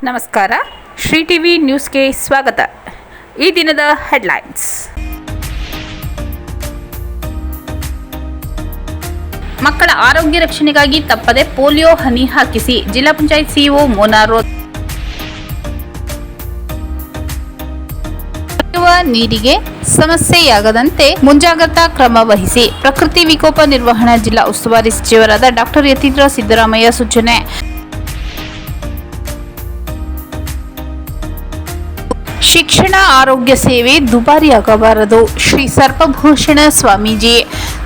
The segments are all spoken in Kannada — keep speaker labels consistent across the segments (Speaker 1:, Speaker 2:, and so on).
Speaker 1: ನಮಸ್ಕಾರ. ಶ್ರೀ ಟಿವಿ ನ್ಯೂಸ್ಗೆ ಸ್ವಾಗತ. ಈ ದಿನದ ಹೆಡ್ಲೈನ್ಸ್. ಮಕ್ಕಳ ಆರೋಗ್ಯ ರಕ್ಷಣೆಗಾಗಿ ತಪ್ಪದೆ ಪೋಲಿಯೋ ಹನಿ ಹಾಕಿಸಿ. ಜಿಲ್ಲಾ ಪಂಚಾಯತ್ ಸಿಇಒ ಮೋನಾ ರೋತ್. ನೀರಿಗೆ ಸಮಸ್ಯೆಯಾಗದಂತೆ ಮುಂಜಾಗ್ರತಾ ಕ್ರಮ ವಹಿಸಿ. ಪ್ರಕೃತಿ ವಿಕೋಪ ನಿರ್ವಹಣಾ ಜಿಲ್ಲಾ ಉಸ್ತುವಾರಿ ಸಚಿವರಾದ ಡಾಕ್ಟರ್ ಯತೀಂದ್ರ ಸಿದ್ದರಾಮಯ್ಯ ಸೂಚನೆ. ಶಿಕ್ಷಣ ಆರೋಗ್ಯ ಸೇವೆ ದುಬಾರಿಯಾಗಬಾರದು. ಶ್ರೀ ಸರ್ಪಭೂಷಣ ಸ್ವಾಮೀಜಿ.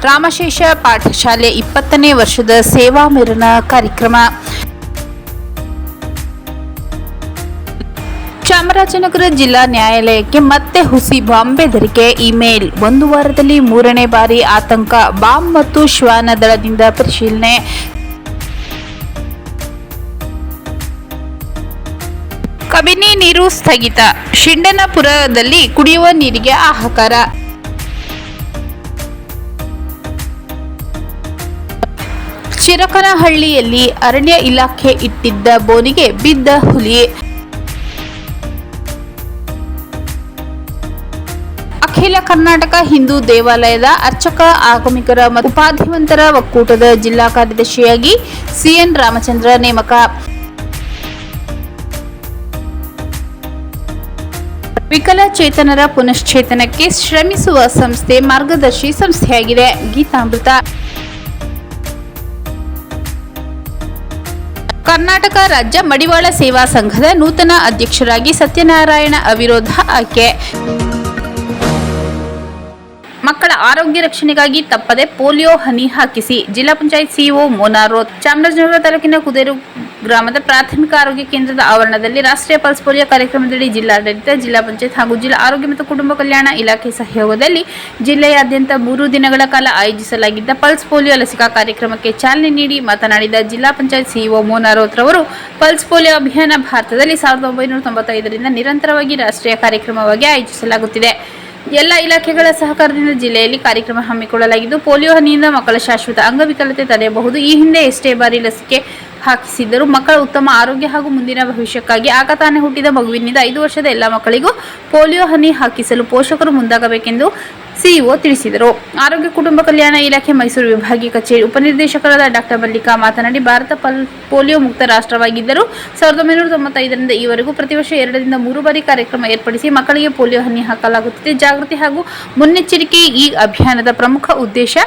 Speaker 1: ರಾಮಶೇಷ ಪಾಠಶಾಲೆ 20ನೇ ವರ್ಷದ ಸೇವಾ ಮೆರವಣಿಗೆ ಕಾರ್ಯಕ್ರಮ. ಚಾಮರಾಜನಗರ ಜಿಲ್ಲಾ ನ್ಯಾಯಾಲಯಕ್ಕೆ ಮತ್ತೆ ಹುಸಿ ಬಾಂಬ್ ಬೆದರಿಕೆ. ಇಮೇಲ್. 1 ವಾರದಲ್ಲಿ 3ನೇ ಬಾರಿ ಆತಂಕ. ಬಾಂಬ್ ಮತ್ತು ಶ್ವಾನ ದಳದಿಂದ ಪರಿಶೀಲನೆ. ಕಬಿನಿ ನೀರು ಸ್ಥಗಿತ. ಶಿಂಡನಪುರದಲ್ಲಿ ಕುಡಿಯುವ ನೀರಿಗೆ ಹಾಹಾಕಾರ. ಚಿರಕನಹಳ್ಳಿಯಲ್ಲಿ ಅರಣ್ಯ ಇಲಾಖೆ ಇಟ್ಟಿದ್ದ ಬೋನಿಗೆ ಬಿದ್ದ ಹುಲಿ. ಅಖಿಲ ಕರ್ನಾಟಕ ಹಿಂದೂ ದೇವಾಲಯದ ಅರ್ಚಕ ಆಗಮಿಕರ ಮತ್ತು ಉಪಾಧಿವಂತರ ಒಕ್ಕೂಟದ ಜಿಲ್ಲಾ ಕಾರ್ಯದರ್ಶಿಯಾಗಿ ಸಿಎನ್ ರಾಮಚಂದ್ರ ನೇಮಕ. ವಿಕಲಚೇತನರ ಪುನಶ್ಚೇತನಕ್ಕೆ ಶ್ರಮಿಸುವ ಸಂಸ್ಥೆ ಮಾರ್ಗದರ್ಶಿ ಸಂಸ್ಥೆಯಾಗಿದೆ. ಗೀತಾಮೃತ. ಕರ್ನಾಟಕ ರಾಜ್ಯ ಮಡಿವಾಳ ಸೇವಾ ಸಂಘದ ನೂತನ ಅಧ್ಯಕ್ಷರಾಗಿ ಸತ್ಯನಾರಾಯಣ ಅವಿರೋಧ ಆಯ್ಕೆ. ಮಕ್ಕಳ ಆರೋಗ್ಯ ರಕ್ಷಣೆಗಾಗಿ ತಪ್ಪದೆ ಪೋಲಿಯೋ ಹನಿ ಹಾಕಿಸಿ. ಜಿಲ್ಲಾ ಪಂಚಾಯತ್ ಸಿಇಒ ಮೋನಾ ರೋತ್. ಚಾಮರಾಜನಗರ ತಾಲೂಕಿನ ಕುದೇರು ಗ್ರಾಮದ ಪ್ರಾಥಮಿಕ ಆರೋಗ್ಯ ಕೇಂದ್ರದ ಆವರಣದಲ್ಲಿ ರಾಷ್ಟ್ರೀಯ ಪಲ್ಸ್ ಪೋಲಿಯೋ ಕಾರ್ಯಕ್ರಮದಡಿ ಜಿಲ್ಲಾಡಳಿತ, ಜಿಲ್ಲಾ ಪಂಚಾಯತ್ ಹಾಗೂ ಜಿಲ್ಲಾ ಆರೋಗ್ಯ ಮತ್ತು ಕುಟುಂಬ ಕಲ್ಯಾಣ ಇಲಾಖೆ ಸಹಯೋಗದಲ್ಲಿ ಜಿಲ್ಲೆಯಾದ್ಯಂತ 3 ದಿನಗಳ ಕಾಲ ಆಯೋಜಿಸಲಾಗಿದ್ದ ಪಲ್ಸ್ ಪೋಲಿಯೋ ಲಸಿಕಾ ಕಾರ್ಯಕ್ರಮಕ್ಕೆ ಚಾಲನೆ ನೀಡಿ ಮಾತನಾಡಿದ ಜಿಲ್ಲಾ ಪಂಚಾಯತ್ ಸಿಇಒ ಮೋನಾ ರೋತ್ ರವರು, ಪಲ್ಸ್ ಪೋಲಿಯೋ ಅಭಿಯಾನ ಭಾರತದಲ್ಲಿ 1995ರಿಂದ ನಿರಂತರವಾಗಿ ರಾಷ್ಟ್ರೀಯ ಕಾರ್ಯಕ್ರಮವಾಗಿ ಆಯೋಜಿಸಲಾಗುತ್ತಿದೆ. ಎಲ್ಲ ಇಲಾಖೆಗಳ ಸಹಕಾರದಿಂದ ಜಿಲ್ಲೆಯಲ್ಲಿ ಕಾರ್ಯಕ್ರಮ ಹಮ್ಮಿಕೊಳ್ಳಲಾಗಿದ್ದು, ಪೋಲಿಯೋ ಹನಿಯಿಂದ ಮಕ್ಕಳ ಶಾಶ್ವತ ಅಂಗವಿಕಲತೆ ತಡೆಯಬಹುದು. ಈ ಹಿಂದೆ ಎಷ್ಟೇ ಬಾರಿ ಲಸಿಕೆ ಹಾಕಿಸಿದ್ದರೂ ಮಕ್ಕಳ ಉತ್ತಮ ಆರೋಗ್ಯ ಹಾಗೂ ಮುಂದಿನ ಭವಿಷ್ಯಕ್ಕಾಗಿ ಆಗ ತಾನೇ ಹುಟ್ಟಿದ ಮಗುವಿನಿಂದ 5 ವರ್ಷದ ಎಲ್ಲ ಮಕ್ಕಳಿಗೂ ಪೋಲಿಯೋ ಹನಿ ಹಾಕಿಸಲು ಪೋಷಕರು ಮುಂದಾಗಬೇಕೆಂದು ಸಿಇಒ ತಿಳಿಸಿದರು. ಆರೋಗ್ಯ ಕುಟುಂಬ ಕಲ್ಯಾಣ ಇಲಾಖೆ ಮೈಸೂರು ವಿಭಾಗೀಯ ಕಚೇರಿ ಉಪನಿರ್ದೇಶಕರಾದ ಡಾಕ್ಟರ್ ಮಲ್ಲಿಕಾ ಮಾತನಾಡಿ, ಭಾರತ ಪೋಲಿಯೋ ಮುಕ್ತ ರಾಷ್ಟ್ರವಾಗಿದ್ದರೂ 1995ರಿಂದ ಈವರೆಗೂ ಪ್ರತಿ ವರ್ಷ 2ರಿಂದ 3 ಬಾರಿ ಕಾರ್ಯಕ್ರಮ ಏರ್ಪಡಿಸಿ ಮಕ್ಕಳಿಗೆ ಪೋಲಿಯೋ ಹನಿ ಹಾಕಲಾಗುತ್ತಿದೆ. ಜಾಗೃತಿ ಹಾಗೂ ಮುನ್ನೆಚ್ಚರಿಕೆ ಈ ಅಭಿಯಾನದ ಪ್ರಮುಖ ಉದ್ದೇಶ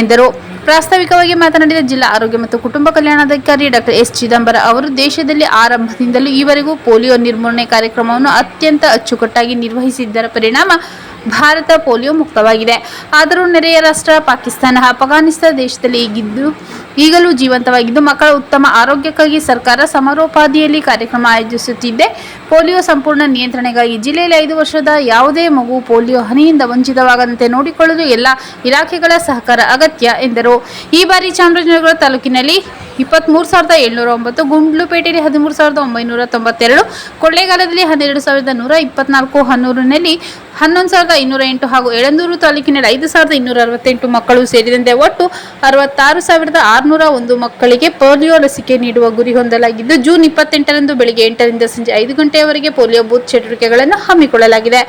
Speaker 1: ಎಂದರು. ಪ್ರಾಸ್ತಾವಿಕವಾಗಿ ಮಾತನಾಡಿದ ಜಿಲ್ಲಾ ಆರೋಗ್ಯ ಮತ್ತು ಕುಟುಂಬ ಕಲ್ಯಾಣಾಧಿಕಾರಿ ಡಾಕ್ಟರ್ ಎಸ್ ಚಿದಂಬರ ಅವರು, ದೇಶದಲ್ಲಿ ಆರಂಭದಿಂದಲೂ ಈವರೆಗೂ ಪೋಲಿಯೋ ನಿರ್ಮೂಲನೆ ಕಾರ್ಯಕ್ರಮವನ್ನು ಅತ್ಯಂತ ಅಚ್ಚುಕಟ್ಟಾಗಿ ನಿರ್ವಹಿಸಿದ್ದರ ಪರಿಣಾಮ ಭಾರತ ಪೋಲಿಯೋ ಮುಕ್ತವಾಗಿದೆ. ಆದರೂ ನೆರೆಯ ರಾಷ್ಟ್ರ ಪಾಕಿಸ್ತಾನ, ಅಫಘಾನಿಸ್ತಾನ ದೇಶದಲ್ಲಿ ಈಗಲೂ ಜೀವಂತವಾಗಿದ್ದು, ಮಕ್ಕಳ ಉತ್ತಮ ಆರೋಗ್ಯಕ್ಕಾಗಿ ಸರ್ಕಾರ ಸಮರೋಪಾದಿಯಲ್ಲಿ ಕಾರ್ಯಕ್ರಮ ಆಯೋಜಿಸುತ್ತಿದೆ. ಪೋಲಿಯೋ ಸಂಪೂರ್ಣ ನಿಯಂತ್ರಣೆಗಾಗಿ ಜಿಲ್ಲೆಯಲ್ಲಿ 5 ವರ್ಷದ ಯಾವುದೇ ಮಗು ಪೋಲಿಯೋ ಹನಿಯಿಂದ ವಂಚಿತವಾಗದಂತೆ ನೋಡಿಕೊಳ್ಳಲು ಎಲ್ಲ ಇಲಾಖೆಗಳ ಸಹಕಾರ ಅಗತ್ಯ ಎಂದರು. ಈ ಬಾರಿ ಚಾಮರಾಜನಗರ ತಾಲೂಕಿನಲ್ಲಿ 23,709, ಗುಂಡ್ಲುಪೇಟೆಯಲ್ಲಿ 13,992, ಕೊಳ್ಳೇಗಾಲದಲ್ಲಿ 12,124, ಹನ್ನೂರಿನಲ್ಲಿ 11,208 ಹಾಗೂ ಯಳಂದೂರು ತಾಲೂಕಿನಲ್ಲಿ 5,268 ಮಕ್ಕಳು ಸೇರಿದಂತೆ ಒಟ್ಟು 66,601 ಮಕ್ಕಳಿಗೆ ಪೋಲಿಯೋ ಲಸಿಕೆ ನೀಡುವ ಗುರಿ ಹೊಂದಲಾಗಿದ್ದು, ಜೂನ್ 28ರಂದು ಬೆಳಗ್ಗೆ 8ರಿಂದ ಸಂಜೆ 5 ಗಂಟೆಯವರೆಗೆ ಪೋಲಿಯೋ ಬೂತ್ ಚಟುವಟಿಕೆಗಳನ್ನು ಹಮ್ಮಿಕೊಳ್ಳಲಾಗಿದೆ.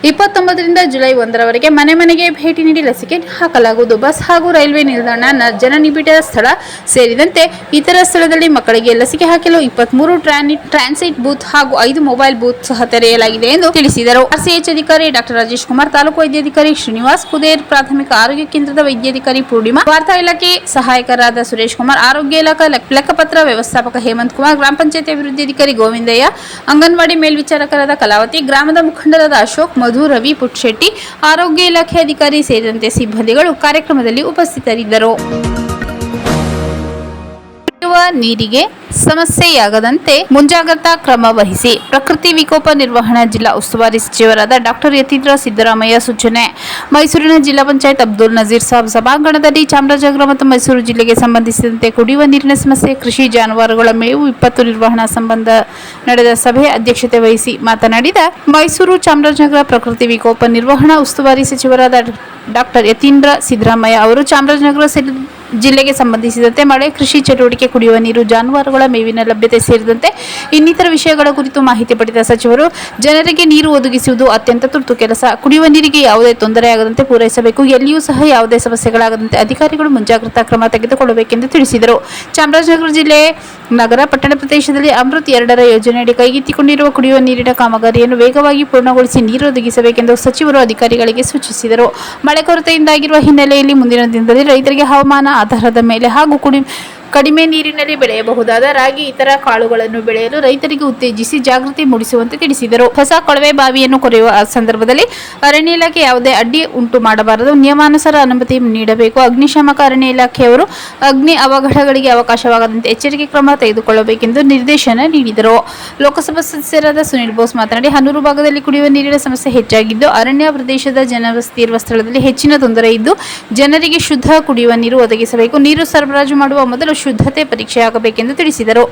Speaker 1: 29ರಿಂದ ಜುಲೈ 1ರವರೆಗೆ ಮನೆ ಮನೆಗೆ ಭೇಟಿ ನೀಡಿ ಲಸಿಕೆ ಹಾಕಲಾಗುವುದು. ಬಸ್ ಹಾಗೂ ರೈಲ್ವೆ ನಿಲ್ದಾಣ, ಜನನಿಬಿಡ ಸ್ಥಳ ಸೇರಿದಂತೆ ಇತರ ಸ್ಥಳದಲ್ಲಿ ಮಕ್ಕಳಿಗೆ ಲಸಿಕೆ ಹಾಕಲು 23 ಟ್ರಾನ್ಸಿಟ್ ಬೂತ್ ಹಾಗೂ 5 ಮೊಬೈಲ್ ಬೂತ್ ಸಹ ತೆರೆಯಲಾಗಿದೆ ಎಂದು ತಿಳಿಸಿದರು. ಆರ್ಸಿಎಚ್ ಅಧಿಕಾರಿ ಡಾಕ್ಟರ್ ರಾಜೇಶ್ ಕುಮಾರ್, ತಾಲೂಕು ವೈದ್ಯಾಧಿಕಾರಿ ಶ್ರೀನಿವಾಸ್, ಕುದೇರ್ ಪ್ರಾಥಮಿಕ ಆರೋಗ್ಯ ಕೇಂದ್ರದ ವೈದ್ಯಾಧಿಕಾರಿ ಪೂರ್ಣಿಮಾ, ವಾರ್ತಾ ಇಲಾಖೆ ಸಹಾಯಕರಾದ ಸುರೇಶ್ ಕುಮಾರ್, ಆರೋಗ್ಯ ಇಲಾಖಾ ಲೆಕ್ಕಪತ್ರ ವ್ಯವಸ್ಥಾಪಕ ಹೇಮಂತ್ ಕುಮಾರ್, ಗ್ರಾಮ ಪಂಚಾಯತ್ ಅಭಿವೃದ್ಧಿ ಅಧಿಕಾರಿ ಗೋವಿಂದಯ್ಯ, ಅಂಗನವಾಡಿ ಮೇಲ್ವಿಚಾರಕರಾದ ಕಲಾವತಿ, ಗ್ರಾಮದ ಮುಖಂಡರಾದ ಅಶೋಕ್, ಮಧು, ರವಿ, ಪುಟ್ಟಶೆಟ್ಟಿ, ಆರೋಗ್ಯ ಇಲಾಖೆ ಅಧಿಕಾರಿ ಸೇರಿದಂತೆ ಸಿಬ್ಬಂದಿಗಳು ಕಾರ್ಯಕ್ರಮದಲ್ಲಿ ಉಪಸ್ಥಿತರಿದ್ದರು. ನೀರಿಗೆ ಸಮಸ್ಯೆಯಾಗದಂತೆ ಮುಂಜಾಗ್ರತಾ ಕ್ರಮ ವಹಿಸಿ. ಪ್ರಕೃತಿ ವಿಕೋಪ ನಿರ್ವಹಣಾ ಜಿಲ್ಲಾ ಉಸ್ತುವಾರಿ ಸಚಿವರಾದ ಡಾಕ್ಟರ್ ಯತೀಂದ್ರ ಸಿದ್ದರಾಮಯ್ಯ ಸೂಚನೆ. ಮೈಸೂರಿನ ಜಿಲ್ಲಾ ಪಂಚಾಯತ್ ಅಬ್ದುಲ್ ನಜೀರ್ ಸಾಬ್ ಸಭಾಂಗಣದಲ್ಲಿ ಚಾಮರಾಜನಗರ ಮತ್ತು ಮೈಸೂರು ಜಿಲ್ಲೆಗೆ ಸಂಬಂಧಿಸಿದಂತೆ ಕುಡಿಯುವ ನೀರಿನ ಸಮಸ್ಯೆ, ಕೃಷಿ, ಜಾನುವಾರುಗಳ ಮೇವು, ವಿಪತ್ತು ನಿರ್ವಹಣಾ ಸಂಬಂಧ ನಡೆದ ಸಭೆ ಅಧ್ಯಕ್ಷತೆ ವಹಿಸಿ ಮಾತನಾಡಿದ ಮೈಸೂರು ಚಾಮರಾಜನಗರ ಪ್ರಕೃತಿ ವಿಕೋಪ ನಿರ್ವಹಣಾ ಉಸ್ತುವಾರಿ ಸಚಿವರಾದ ಡಾಕ್ಟರ್ ಯತೀಂದ್ರ ಸಿದ್ದರಾಮಯ್ಯ ಅವರು ಚಾಮರಾಜನಗರ ಜಿಲ್ಲೆಗೆ ಸಂಬಂಧಿಸಿದಂತೆ ಮಳೆ, ಕೃಷಿ ಚಟುವಟಿಕೆ, ಕುಡಿಯುವ ನೀರು, ಜಾನುವಾರುಗಳ ಮೇವಿನ ಲಭ್ಯತೆ ಸೇರಿದಂತೆ ಇನ್ನಿತರ ವಿಷಯಗಳ ಕುರಿತು ಮಾಹಿತಿ ಪಡೆದ ಸಚಿವರು, ಜನರಿಗೆ ನೀರು ಒದಗಿಸುವುದು ಅತ್ಯಂತ ತುರ್ತು ಕೆಲಸ. ಕುಡಿಯುವ ನೀರಿಗೆ ಯಾವುದೇ ತೊಂದರೆಯಾಗದಂತೆ ಪೂರೈಸಬೇಕು. ಎಲ್ಲಿಯೂ ಸಹ ಯಾವುದೇ ಸಮಸ್ಯೆಗಳಾಗದಂತೆ ಅಧಿಕಾರಿಗಳು ಮುಂಜಾಗ್ರತಾ ಕ್ರಮ ತೆಗೆದುಕೊಳ್ಳಬೇಕೆಂದು ತಿಳಿಸಿದರು. ಚಾಮರಾಜನಗರ ಜಿಲ್ಲೆ ನಗರ ಪಟ್ಟಣ ಪ್ರದೇಶದಲ್ಲಿ ಅಮೃತ್ 2ರ ಯೋಜನೆಯಡಿ ಕೈಗೆತ್ತಿಕೊಂಡಿರುವ ಕುಡಿಯುವ ನೀರಿನ ಕಾಮಗಾರಿಯನ್ನು ವೇಗವಾಗಿ ಪೂರ್ಣಗೊಳಿಸಿ ನೀರು ಒದಗಿಸಬೇಕೆಂದು ಸಚಿವರು ಅಧಿಕಾರಿಗಳಿಗೆ ಸೂಚಿಸಿದರು. ಮಳೆ ಕೊರತೆಯಿಂದಾಗಿರುವ ಹಿನ್ನೆಲೆಯಲ್ಲಿ ಮುಂದಿನ ದಿನದಲ್ಲಿ ರೈತರಿಗೆ ಹವಾಮಾನ ಆಧಾರದ ಮೇಲೆ ಹಾಗೂ ಕಡಿಮೆ ನೀರಿನಲ್ಲಿ ಬೆಳೆಯಬಹುದಾದ ರಾಗಿ, ಇತರ ಕಾಳುಗಳನ್ನು ಬೆಳೆಯಲು ರೈತರಿಗೆ ಉತ್ತೇಜಿಸಿ ಜಾಗೃತಿ ಮೂಡಿಸುವಂತೆ ತಿಳಿಸಿದರು. ಹೊಸ ಕೊಳವೆ ಬಾವಿಯನ್ನು ಕೊರೆಯುವ ಸಂದರ್ಭದಲ್ಲಿ ಅರಣ್ಯ ಇಲಾಖೆ ಯಾವುದೇ ಅಡ್ಡಿ ಉಂಟು ಮಾಡಬಾರದು. ನಿಯಮಾನುಸಾರ ಅನುಮತಿ ನೀಡಬೇಕು. ಅಗ್ನಿಶಾಮಕ ಅರಣ್ಯ ಇಲಾಖೆಯವರು ಅಗ್ನಿ ಅವಘಡಗಳಿಗೆ ಅವಕಾಶವಾಗದಂತೆ ಎಚ್ಚರಿಕೆ ಕ್ರಮ ತೆಗೆದುಕೊಳ್ಳಬೇಕೆಂದು ನಿರ್ದೇಶನ ನೀಡಿದರು. ಲೋಕಸಭಾ ಸದಸ್ಯರಾದ ಸುನಿಲ್ ಬೋಸ್ ಮಾತನಾಡಿ, ಹನೂರು ಭಾಗದಲ್ಲಿ ಕುಡಿಯುವ ನೀರಿನ ಸಮಸ್ಯೆ ಹೆಚ್ಚಾಗಿದ್ದು, ಅರಣ್ಯ ಪ್ರದೇಶದ ಜನವಸತಿ ಇರುವ ಸ್ಥಳದಲ್ಲಿ ಹೆಚ್ಚಿನ ತೊಂದರೆ ಇದ್ದು, ಜನರಿಗೆ ಶುದ್ಧ ಕುಡಿಯುವ ನೀರು ಒದಗಿಸಬೇಕು. ನೀರು ಸರಬರಾಜು ಮಾಡುವ ಮೊದಲು ಶುದ್ಧತೆ ಪರೀಕ್ಷೆಯಾಗಬೇಕೆಂದು ತಿಳಿಸಿದರು.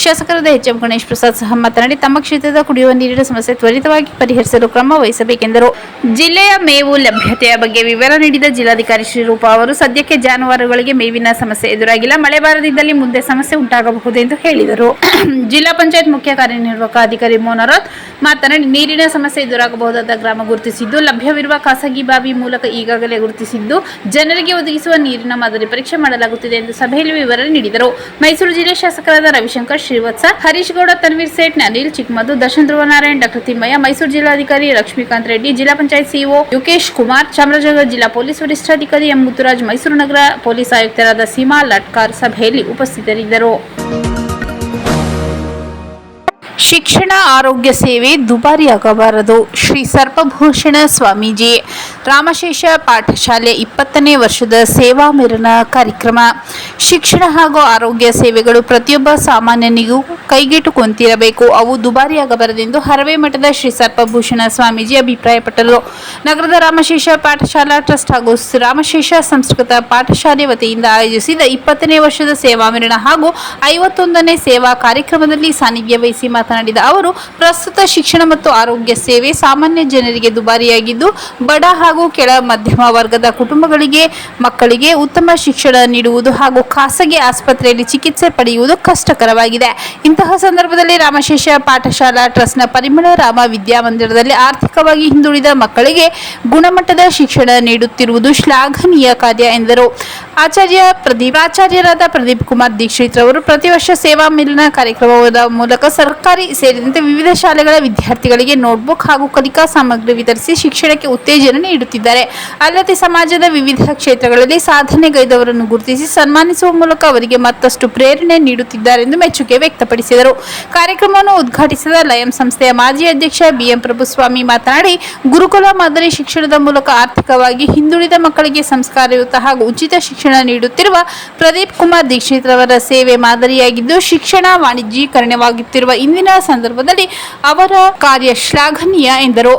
Speaker 1: ಶಾಸಕರಾದ ಎಚ್. ಎಂ. ಗಣೇಶ್ ಪ್ರಸಾದ್ ಸಹ ಮಾತನಾಡಿ, ತಮ್ಮ ಕ್ಷೇತ್ರದ ಕುಡಿಯುವ ನೀರಿನ ಸಮಸ್ಯೆ ತ್ವರಿತವಾಗಿ ಪರಿಹರಿಸಲು ಕ್ರಮ ವಹಿಸಬೇಕೆಂದರು. ಜಿಲ್ಲೆಯ ಮೇವು ಲಭ್ಯತೆಯ ಬಗ್ಗೆ ವಿವರ ನೀಡಿದ ಜಿಲ್ಲಾಧಿಕಾರಿ ಶ್ರೀರೂಪಾ ಅವರು, ಸದ್ಯಕ್ಕೆ ಜಾನುವಾರುಗಳಿಗೆ ಮೇವಿನ ಸಮಸ್ಯೆ ಎದುರಾಗಿಲ್ಲ. ಮಳೆ ಬಾರದಿದ್ದಲ್ಲಿ ಮುಂದೆ ಸಮಸ್ಯೆ ಉಂಟಾಗಬಹುದು ಎಂದು ಹೇಳಿದರು. ಜಿಲ್ಲಾ ಪಂಚಾಯತ್ ಮುಖ್ಯ ಕಾರ್ಯನಿರ್ವಾಹಕ ಅಧಿಕಾರಿ ಮೋನಾರತ್ ಮಾತನಾಡಿ, ನೀರಿನ ಸಮಸ್ಯೆ ಎದುರಾಗಬಹುದಾದ ಗ್ರಾಮ ಗುರುತಿಸಿದ್ದು, ಲಭ್ಯವಿರುವ ಖಾಸಗಿ ಬಾವಿ ಮೂಲಕ ಈಗಾಗಲೇ ಗುರುತಿಸಿದ್ದು, ಜನರಿಗೆ ಒದಗಿಸುವ ನೀರಿನ ಮಾದರಿ ಪರೀಕ್ಷೆ ಮಾಡಲಾಗುತ್ತಿದೆ ಎಂದು ಸಭೆಯಲ್ಲಿ ವಿವರ ನೀಡಿದರು. ಮೈಸೂರು ಜಿಲ್ಲೆ ಶಾಸಕರಾದ ರವಿಶಂಕರ್, ಶ್ರೀವತ್ಸ, ಹರೀಶ್ ಗೌಡ, ತನ್ವೀರ್ ಸೇಠ್, ಅನಿಲ್ ಚಿಕ್ಕಮದು, ದರ್ಶನ್ ಧ್ರುವನಾರಾಯಣ್, ಡಾ ತಿಮ್ಮಯ್ಯ, ಮೈಸೂರು ಜಿಲ್ಲಾಧಿಕಾರಿ ಲಕ್ಷ್ಮೀಕಾಂತ್ ರೆಡ್ಡಿ, ಜಿಲ್ಲಾ ಪಂಚಾಯತ್ ಸಿಇಒ ಯುಕೇಶ್ ಕುಮಾರ್, ಚಾಮರಾಜನಗರ ಜಿಲ್ಲಾ ಪೊಲೀಸ್ ವರಿಷ್ಠಾಧಿಕಾರಿ ಎಂ. ಮುತ್ತುರಾಜ್, ಮೈಸೂರು ನಗರ ಪೊಲೀಸ್ ಆಯುಕ್ತರಾದ ಸೀಮಾ ಲಟ್ಕಾರ್ ಸಭೆಯಲ್ಲಿ ಉಪಸ್ಥಿತರಿದ್ದರು. ಶಿಕ್ಷಣ, ಆರೋಗ್ಯ ಸೇವೆ ದುಬಾರಿಯಾಗಬಾರದು. ಶ್ರೀ ಸರ್ಪಭೂಷಣ ಸ್ವಾಮೀಜಿ ರಾಮಶೇಷ ಪಾಠಶಾಲೆ 20ನೇ ವರ್ಷದ ಸೇವಾ ಮಿಲನ ಕಾರ್ಯಕ್ರಮ. ಶಿಕ್ಷಣ ಹಾಗೂ ಆರೋಗ್ಯ ಸೇವೆಗಳು ಪ್ರತಿಯೊಬ್ಬ ಸಾಮಾನ್ಯನಿಗೂ ಕೈಗೆಟುಕುವಂತಿರಬೇಕು. ಅವು ದುಬಾರಿಯಾಗಬಾರದೆಂದು ಹರವೆ ಮಠದ ಶ್ರೀ ಸರ್ಪಭೂಷಣ ಸ್ವಾಮೀಜಿ ಅಭಿಪ್ರಾಯಪಟ್ಟರು. ನಗರದ ರಾಮಶೇಷ ಪಾಠಶಾಲಾ ಟ್ರಸ್ಟ್ ಹಾಗೂ ರಾಮಶೇಷ ಸಂಸ್ಕೃತ ಪಾಠಶಾಲೆ ವತಿಯಿಂದ ಆಯೋಜಿಸಿದ 20ನೇ ವರ್ಷದ ಸೇವಾ ಮಿಲನ ಹಾಗೂ 51ನೇ ಸೇವಾ ಕಾರ್ಯಕ್ರಮದಲ್ಲಿ ಸಾನ್ನಿಧ್ಯ ವಹಿಸಿ ಮಾತನಾಡಿದ ಅವರು, ಪ್ರಸ್ತುತ ಶಿಕ್ಷಣ ಮತ್ತು ಆರೋಗ್ಯ ಸೇವೆ ಸಾಮಾನ್ಯ ಜನರಿಗೆ ದುಬಾರಿಯಾಗಿದ್ದು, ಬಡ ಹಾಗೂ ಕೆಳ ಮಧ್ಯಮ ವರ್ಗದ ಕುಟುಂಬಗಳಿಗೆ ಮಕ್ಕಳಿಗೆ ಉತ್ತಮ ಶಿಕ್ಷಣ ನೀಡುವುದು ಹಾಗೂ ಖಾಸಗಿ ಆಸ್ಪತ್ರೆಯಲ್ಲಿ ಚಿಕಿತ್ಸೆ ಪಡೆಯುವುದು ಕಷ್ಟಕರವಾಗಿದೆ. ಇಂತಹ ಸಂದರ್ಭದಲ್ಲಿ ರಾಮಶೇಷ ಪಾಠಶಾಲಾ ಟ್ರಸ್ಟ್ನ ಪರಿಮಳ ರಾಮ ವಿದ್ಯಾಮಂದಿರದಲ್ಲಿ ಆರ್ಥಿಕವಾಗಿ ಹಿಂದುಳಿದ ಮಕ್ಕಳಿಗೆ ಗುಣಮಟ್ಟದ ಶಿಕ್ಷಣ ನೀಡುತ್ತಿರುವುದು ಶ್ಲಾಘನೀಯ ಕಾರ್ಯ ಎಂದರು. ಆಚಾರ್ಯರಾದ ಪ್ರದೀಪ್ ಕುಮಾರ್ ದೀಕ್ಷಿತ್ ರವರು ಪ್ರತಿ ವರ್ಷ ಸೇವಾ ಮಿಲನ ಕಾರ್ಯಕ್ರಮದ ಮೂಲಕ ಸರ್ಕಾರಿ ಸೇರಿದಂತೆ ವಿವಿಧ ಶಾಲೆಗಳ ವಿದ್ಯಾರ್ಥಿಗಳಿಗೆ ನೋಟ್ಬುಕ್ ಹಾಗೂ ಕಲಿಕಾ ಸಾಮಗ್ರಿ ವಿತರಿಸಿ ಶಿಕ್ಷಣಕ್ಕೆ ಉತ್ತೇಜನ ನೀಡುತ್ತಿದ್ದಾರೆ. ಅಲ್ಲದೆ ಸಮಾಜದ ವಿವಿಧ ಕ್ಷೇತ್ರಗಳಲ್ಲಿ ಸಾಧನೆಗೈದವರನ್ನು ಗುರುತಿಸಿ ಸನ್ಮಾನಿಸುವ ಮೂಲಕ ಅವರಿಗೆ ಮತ್ತಷ್ಟು ಪ್ರೇರಣೆ ನೀಡುತ್ತಿದ್ದಾರೆ ಎಂದು ಮೆಚ್ಚುಗೆ ವ್ಯಕ್ತಪಡಿಸಿದರು. ಕಾರ್ಯಕ್ರಮವನ್ನು ಉದ್ಘಾಟಿಸಿದ ಲಯಂ ಸಂಸ್ಥೆಯ ಮಾಜಿ ಅಧ್ಯಕ್ಷ ಬಿಎಂ ಪ್ರಭುಸ್ವಾಮಿ ಮಾತನಾಡಿ, ಗುರುಕುಲ ಮಾದರಿ ಶಿಕ್ಷಣದ ಮೂಲಕ ಆರ್ಥಿಕವಾಗಿ ಹಿಂದುಳಿದ ಮಕ್ಕಳಿಗೆ ಸಂಸ್ಕಾರಯುತ ಹಾಗೂ ಉಚಿತ ಶಿಕ್ಷಣ ನೀಡುತ್ತಿರುವ ಪ್ರದೀಪ್ ಕುಮಾರ್ ದೀಕ್ಷಿತ್ ರವರ ಸೇವೆ ಮಾದರಿಯಾಗಿದ್ದು, ಶಿಕ್ಷಣ ವಾಣಿಜ್ಯೀಕರಣವಾಗುತ್ತಿರುವ ಇಂದಿನ ಸಂದರ್ಭದಲ್ಲಿ ಅವರ ಕಾರ್ಯ ಶ್ಲಾಘನೀಯ ಎಂದರು.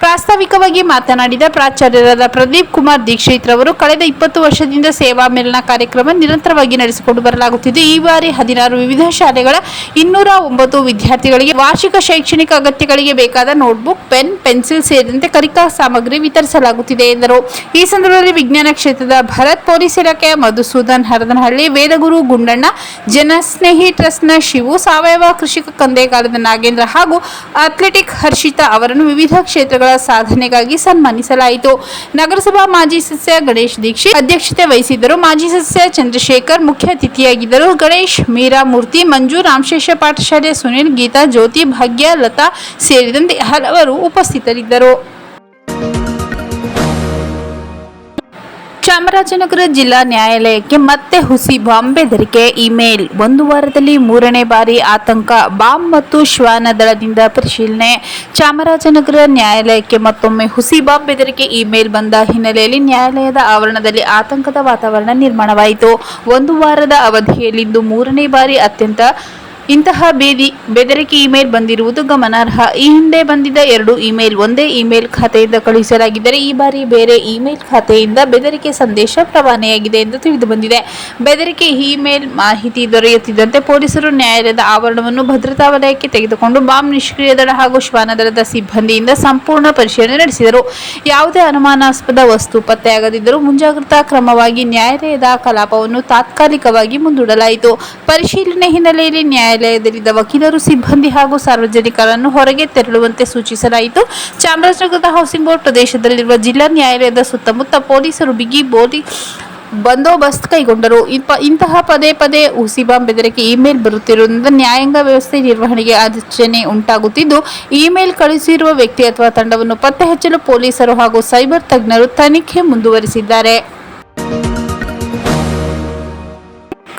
Speaker 1: ಪ್ರಾಸ್ತಾವಿಕವಾಗಿ ಮಾತನಾಡಿದ ಪ್ರಾಚಾರ್ಯರಾದ ಪ್ರದೀಪ್ ಕುಮಾರ್ ದೀಕ್ಷಿತ್ ರವರು, ಕಳೆದ 20 ವರ್ಷದಿಂದ ಸೇವಾ ಮಿಲನ ಕಾರ್ಯಕ್ರಮ ನಿರಂತರವಾಗಿ ನಡೆಸಿಕೊಂಡು ಬರಲಾಗುತ್ತಿದ್ದು, ಈ ಬಾರಿ 16 ವಿವಿಧ ಶಾಲೆಗಳ 209 ವಿದ್ಯಾರ್ಥಿಗಳಿಗೆ ವಾರ್ಷಿಕ ಶೈಕ್ಷಣಿಕ ಅಗತ್ಯಗಳಿಗೆ ಬೇಕಾದ ನೋಟ್ಬುಕ್, ಪೆನ್, ಪೆನ್ಸಿಲ್ ಸೇರಿದಂತೆ ಕಲಿಕಾ ಸಾಮಗ್ರಿ ವಿತರಿಸಲಾಗುತ್ತಿದೆ ಎಂದರು. ಈ ಸಂದರ್ಭದಲ್ಲಿ ವಿಜ್ಞಾನ ಕ್ಷೇತ್ರದ ಭರತ್, ಪೊಲೀಸ್ ಇಲಾಖೆಯ ಮಧುಸೂದನ್ ಹರದನಹಳ್ಳಿ, ವೇದಗುರು ಗುಂಡಣ್ಣ, ಜನಸ್ನೇಹಿ ಟ್ರಸ್ಟ್ನ ಶಿವು, ಸಾವಯವ ಕೃಷಿಕ ಕಂದೇಗಾಲದ ನಾಗೇಂದ್ರ ಹಾಗೂ ಅಥ್ಲೆಟಿಕ್ ಹರ್ಷಿತಾ ಅವರನ್ನು ವಿವಿಧ ಕ್ಷೇತ್ರಗಳ ಸಾಧನೆಗಾಗಿ ಸನ್ಮಾನಿಸಲಾಯಿತು. ನಗರಸಭಾ ಮಾಜಿ ಸದಸ್ಯ ಗಣೇಶ್ ದೀಕ್ಷಿತ್ ಅಧ್ಯಕ್ಷತೆ ವಹಿಸಿದ್ದರು. ಮಾಜಿ ಸದಸ್ಯ ಚಂದ್ರಶೇಖರ್ ಮುಖ್ಯ ಅತಿಥಿಯಾಗಿದ್ದರು. ಗಣೇಶ್, ಮೀರಾ, ಮೂರ್ತಿ, ಮಂಜು, ರಾಮಶೇಷ ಪಾಠಶಾಲೆಯ ಸುನಿಲ್, ಗೀತಾ, ಜ್ಯೋತಿ, ಭಾಗ್ಯ, ಲತಾ ಸೇರಿದಂತೆ ಹಲವರು ಉಪಸ್ಥಿತರಿದ್ದರು. ಚಾಮರಾಜನಗರ ಜಿಲ್ಲಾ ನ್ಯಾಯಾಲಯಕ್ಕೆ ಮತ್ತೆ ಹುಸಿ ಬಾಂಬ್ ಬೆದರಿಕೆ. ಇಮೇಲ್. 1 ವಾರದಲ್ಲಿ 3ನೇ ಬಾರಿ ಆತಂಕ. ಬಾಂಬ್ ಮತ್ತು ಶ್ವಾನ ದಳದಿಂದ ಪರಿಶೀಲನೆ. ಚಾಮರಾಜನಗರ ನ್ಯಾಯಾಲಯಕ್ಕೆ ಮತ್ತೊಮ್ಮೆ ಹುಸಿ ಬಾಂಬ್ ಬೆದರಿಕೆ ಇಮೇಲ್ ಬಂದ ಹಿನ್ನೆಲೆಯಲ್ಲಿ ನ್ಯಾಯಾಲಯದ ಆವರಣದಲ್ಲಿ ಆತಂಕದ ವಾತಾವರಣ ನಿರ್ಮಾಣವಾಯಿತು. 1 ವಾರದ ಅವಧಿಯಲ್ಲಿಂದು 3ನೇ ಬಾರಿ ಅತ್ಯಂತ ಇಂತಹ ಬೆದರಿಕೆ ಇಮೇಲ್ ಬಂದಿರುವುದು ಗಮನಾರ್ಹ. ಈ ಹಿಂದೆ ಬಂದಿದ್ದ 2 ಇಮೇಲ್ ಒಂದೇ ಇಮೇಲ್ ಖಾತೆಯಿಂದ ಕಳುಹಿಸಲಾಗಿದ್ದರೆ ಈ ಬಾರಿ ಬೇರೆ ಇಮೇಲ್ ಖಾತೆಯಿಂದ ಬೆದರಿಕೆ ಸಂದೇಶ ರವಾನೆಯಾಗಿದೆ ಎಂದು ತಿಳಿದು ಬಂದಿದೆ. ಬೆದರಿಕೆ ಇಮೇಲ್ ಮಾಹಿತಿ ದೊರೆಯುತ್ತಿದ್ದಂತೆ ಪೊಲೀಸರು ನ್ಯಾಯಾಲಯದ ಆವರಣವನ್ನು ಭದ್ರತಾ ವಲಯಕ್ಕೆ ತೆಗೆದುಕೊಂಡು ಬಾಂಬ್ ನಿಷ್ಕ್ರಿಯ ದಳ ಹಾಗೂ ಶ್ವಾನ ದಳದ ಸಿಬ್ಬಂದಿಯಿಂದ ಸಂಪೂರ್ಣ ಪರಿಶೀಲನೆ ನಡೆಸಿದರು. ಯಾವುದೇ ಅನುಮಾನಾಸ್ಪದ ವಸ್ತು ಪತ್ತೆಯಾಗದಿದ್ದರೂ ಮುಂಜಾಗ್ರತಾ ಕ್ರಮವಾಗಿ ನ್ಯಾಯಾಲಯದ ಕಲಾಪವನ್ನು ತಾತ್ಕಾಲಿಕವಾಗಿ ಮುಂದೂಡಲಾಯಿತು. ಪರಿಶೀಲನೆ ಹಿನ್ನೆಲೆಯಲ್ಲಿ ನ್ಯಾಯಾಲಯದಲ್ಲಿದ್ದ ವಕೀಲರು, ಸಿಬ್ಬಂದಿ ಹಾಗೂ ಸಾರ್ವಜನಿಕರನ್ನು ಹೊರಗೆ ತೆರಳುವಂತೆ ಸೂಚಿಸಲಾಯಿತು. ಚಾಮರಾಜನಗರದ ಹೌಸಿಂಗ್ ಬೋರ್ಡ್ ಪ್ರದೇಶದಲ್ಲಿರುವ ಜಿಲ್ಲಾ ನ್ಯಾಯಾಲಯದ ಸುತ್ತಮುತ್ತ ಪೊಲೀಸರು ಬಿಗಿ ಬಂದೋಬಸ್ತ್ ಕೈಗೊಂಡರು. ಇಂತಹ ಪದೇ ಪದೇ ಹುಸಿ ಬಾಂಬ್ ಬೆದರಿಕೆ ಇಮೇಲ್ ಬರುತ್ತಿರುವುದರಿಂದ ನ್ಯಾಯಾಂಗ ವ್ಯವಸ್ಥೆ ನಿರ್ವಹಣೆಗೆ ಅಡಚಣೆ ಉಂಟಾಗುತ್ತಿದ್ದು, ಇಮೇಲ್ ಕಳುಹಿಸಿರುವ ವ್ಯಕ್ತಿ ಅಥವಾ ತಂಡವನ್ನು ಪತ್ತೆ ಹಚ್ಚಲು ಪೊಲೀಸರು ಹಾಗೂ ಸೈಬರ್ ತಜ್ಞರು ತನಿಖೆ ಮುಂದುವರಿಸಿದ್ದಾರೆ.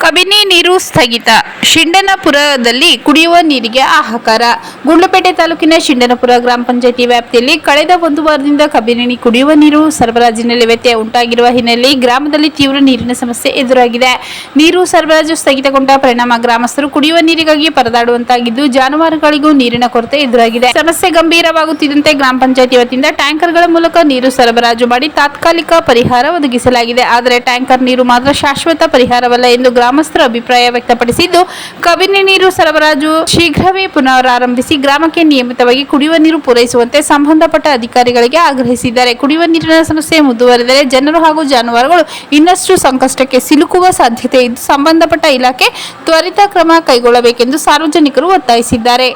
Speaker 1: ಕಬಿನಿ ನೀರು ಸ್ಥಗಿತ. ಶಿಂಡನಪುರದಲ್ಲಿ ಕುಡಿಯುವ ನೀರಿಗೆ ಹಾಹಾಕಾರ. ಗುಂಡ್ಲುಪೇಟೆ ತಾಲೂಕಿನ ಶಿಂಡನಪುರ ಗ್ರಾಮ ಪಂಚಾಯಿತಿ ವ್ಯಾಪ್ತಿಯಲ್ಲಿ ಕಳೆದ 1 ವಾರದಿಂದ ಕಬಿನಿ ಕುಡಿಯುವ ನೀರು ಸರಬರಾಜಿನಲ್ಲಿ ವ್ಯತ್ಯಯ ಉಂಟಾಗಿರುವ ಹಿನ್ನೆಲೆಯಲ್ಲಿ ಗ್ರಾಮದಲ್ಲಿ ತೀವ್ರ ನೀರಿನ ಸಮಸ್ಯೆ ಎದುರಾಗಿದೆ. ನೀರು ಸರಬರಾಜು ಸ್ಥಗಿತಗೊಂಡ ಪರಿಣಾಮ ಗ್ರಾಮಸ್ಥರು ಕುಡಿಯುವ ನೀರಿಗಾಗಿ ಪರದಾಡುವಂತಾಗಿದ್ದು, ಜಾನುವಾರುಗಳಿಗೂ ನೀರಿನ ಕೊರತೆ ಎದುರಾಗಿದೆ. ಸಮಸ್ಯೆ ಗಂಭೀರವಾಗುತ್ತಿದ್ದಂತೆ ಗ್ರಾಮ ಪಂಚಾಯಿತಿ ವತಿಯಿಂದ ಟ್ಯಾಂಕರ್ಗಳ ಮೂಲಕ ನೀರು ಸರಬರಾಜು ಮಾಡಿ ತಾತ್ಕಾಲಿಕ ಪರಿಹಾರ ಒದಗಿಸಲಾಗಿದೆ. ಆದರೆ ಟ್ಯಾಂಕರ್ ನೀರು ಮಾತ್ರ ಶಾಶ್ವತ ಪರಿಹಾರವಲ್ಲ ಎಂದು ಗ್ರಾಮಸ್ಥರು ಅಭಿಪ್ರಾಯ ವ್ಯಕ್ತಪಡಿಸಿದ್ದು, ಕಬಿನಿ ನೀರು ಸರಬರಾಜು ಶೀಘ್ರವೇ ಪುನರಾರಂಭಿಸಿ ಗ್ರಾಮಕ್ಕೆ ನಿಯಮಿತವಾಗಿ ಕುಡಿಯುವ ನೀರು ಪೂರೈಸುವಂತೆ ಸಂಬಂಧಪಟ್ಟ ಅಧಿಕಾರಿಗಳಿಗೆ ಆಗ್ರಹಿಸಿದ್ದಾರೆ. ಕುಡಿಯುವ ನೀರಿನ ಸಮಸ್ಯೆ ಮುಂದುವರೆದರೆ ಜನರು ಹಾಗೂ ಜಾನುವಾರುಗಳು ಇನ್ನಷ್ಟು ಸಂಕಷ್ಟಕ್ಕೆ ಸಿಲುಕುವ ಸಾಧ್ಯತೆ ಇದ್ದು, ಸಂಬಂಧಪಟ್ಟ ಇಲಾಖೆ ತ್ವರಿತ ಕ್ರಮ ಕೈಗೊಳ್ಳಬೇಕೆಂದು ಸಾರ್ವಜನಿಕರು ಒತ್ತಾಯಿಸಿದ್ದಾರೆ.